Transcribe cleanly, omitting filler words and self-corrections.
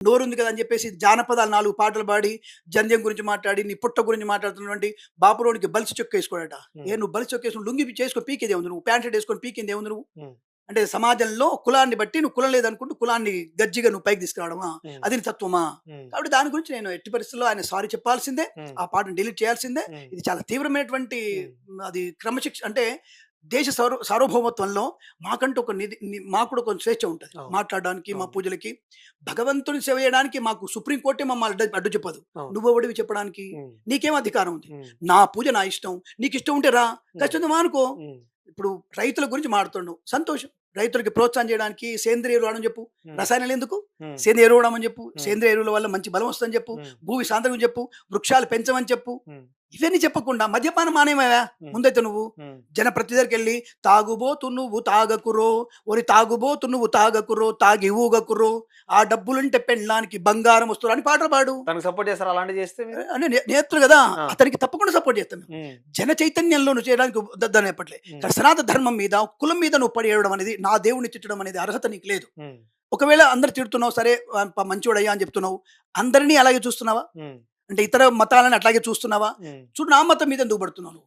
నోరుంది కదా అని చెప్పేసి జానపదాలు 4 పాటలు పాడి, జంధ్యం గురించి మాట్లాడి, నీ పుట్ట గురించి మాట్లాడుతున్నటువంటి బాపులోనికి బలిసి చొక్కేసుకోడట. హ్మ్. నువ్వు బలిసి చొక్కేసుకొని లుంగి చేసుకొని పీకేదేముంది నువ్వు? ప్యాంట్ షర్ట్ ఏసుకొని పీకిందేముంది నువ్వు? హ్మ్. అంటే సమాజంలో కులాన్ని బట్టి నువ్వు కులం లేదనుకుంటూ కులాన్ని గజ్జిగా నువ్వు పైకి తీసుకురావడమా? హ్మ్. అది నీ తత్వమా? హ్మ్. కాబట్టి దాని గురించి నేను ఎట్టి పరిస్థితుల్లో ఆయన సారీ చెప్పాల్సిందే. హ్మ్. ఆ పాటను డిలీట్ చేయాల్సిందే. హ్మ్. ఇది చాలా తీవ్రమైనటువంటి హ్మ్. అది అంటే దేశ సార్వభౌమత్వంలో మాకంటూ ఒక మాకు కూడా కొంచెం స్వేచ్ఛ ఉంటది. అవును. మాట్లాడడానికి, మా అవును. పూజలకి. భగవంతుని సేవ చేయడానికి మాకు సుప్రీం కోర్టే మమ్మల్ని అడ్డు చెప్పదు. అవును. నువ్వెవడివి చెప్పడానికి? హ్మ్. నీకేం అధికారం ఉంది? హ్మ్. నా పూజ నా ఇష్టం. నీకిష్టం ఉంటే రా. హ్మ్. కష్టం మానుకో. హ్మ్. ఇప్పుడు రైతుల గురించి మాట్లాడుతున్నావు. సంతోషం. రైతులకి ప్రోత్సాహం చేయడానికి సేంద్రియ ఎరువులు వాడమని చెప్పు. హ్మ్. రసాయనాలు ఎందుకు? హ్మ్. సేంద్రియ ఎరువు వాడమని చెప్పు. హ్మ్. సేంద్రియ ఎరువుల వల్ల మంచి బలం వస్తుందని చెప్పు. హ్మ్. భూమి సాంద్రతం చెప్పు. వృక్షాలు పెంచమని చెప్పు. హ్మ్. ఇవన్నీ చెప్పకుండా మద్యపానం మానేమయ్యా హ్మ్. ముందైతే నువ్వు. హ్మ్. ప్రతి దగ్గరికెళ్ళి తాగుబోతు నువ్వు తాగకురో, ఒరి తాగుబోతు నువ్వు తాగకురో, తాగి ఊగకురో, ఆ డబ్బులుంటే పెళ్ళానికి బంగారం వస్తురు అని పాటలు పాడు. తనకు సపోర్ట్ చేస్తారా అలాంటివి చేస్తే మీరు? అని నేర్తులు కదా! ఆ! అతనికి తప్పకుండా సపోర్ట్ చేస్తాం మేము. హ్మ్. జన చైతన్యంలో నువ్వు చేయడానికి దాన్ని చెప్పట్లే. హ్మ్. కానీ సనాతన ధర్మం మీద, కులం మీద నువ్వు పడి ఏడవడం అనేది, నా దేవుడిని తిట్టడం అనేది అర్హత నీకు లేదు. హ్మ్. ఒకవేళ అందరు తిడుతున్నావు సరే మంచోడయ్యా అని చెప్తున్నావు. అందరినీ అలాగే చూస్తున్నావా? హ్మ్. అంటే ఇతర మతాలను అట్లాగే చూస్తున్నావా? హ్మ్. చూడు నా మతం మీద ఎందుకు పడుతున్నావు నువ్వు?